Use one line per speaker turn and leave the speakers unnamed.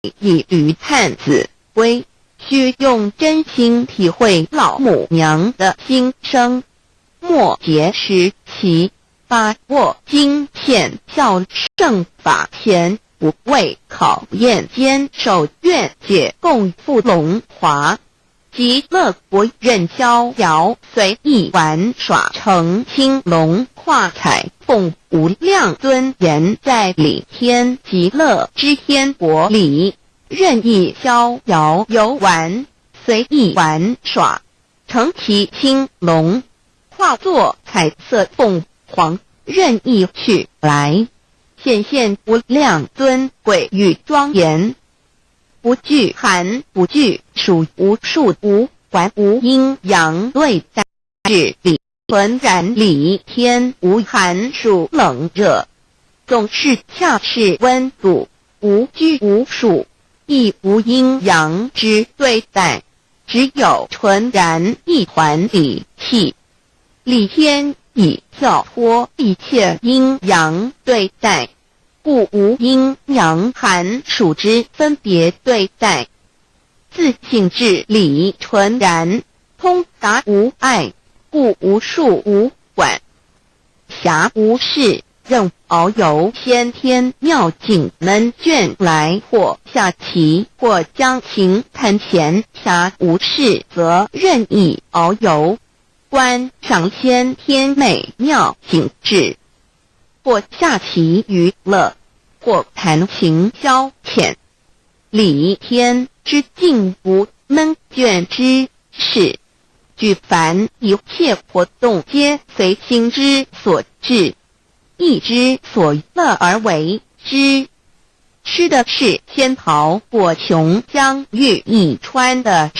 以与探子归，需用真心体会老母娘的心声，末节时期，把握经现效圣法前，不畏考验，坚守愿解共赴龙华。极乐国任逍遥随意玩耍，乘青龙跨彩凤，无量尊严在里天极乐之天国里，任意逍遥游玩，随意玩耍，乘其青龙，化作彩色凤凰，任意去来，显现无量尊贵与庄严。不惧寒，不惧暑，无数无管，无阴阳对待，至理纯然理天，无寒暑冷热，总是恰是温度，无拘无束，亦无阴阳之对待，只有纯然一环理气。理天以跳脱一切阴阳对待，故无阴阳寒暑之分别对待，自性至理纯然，通达无碍，故无束无管，暇无事，任遨游先天妙境，门卷来或下棋，或将琴弹弦，暇无事则任意遨游，观赏先天美妙景致，或下棋娱乐，或弹琴消遣。理天之境无闷倦之事，举凡一切活动皆随心之所至，意之所乐而为之。吃的是仙桃果琼浆玉一川的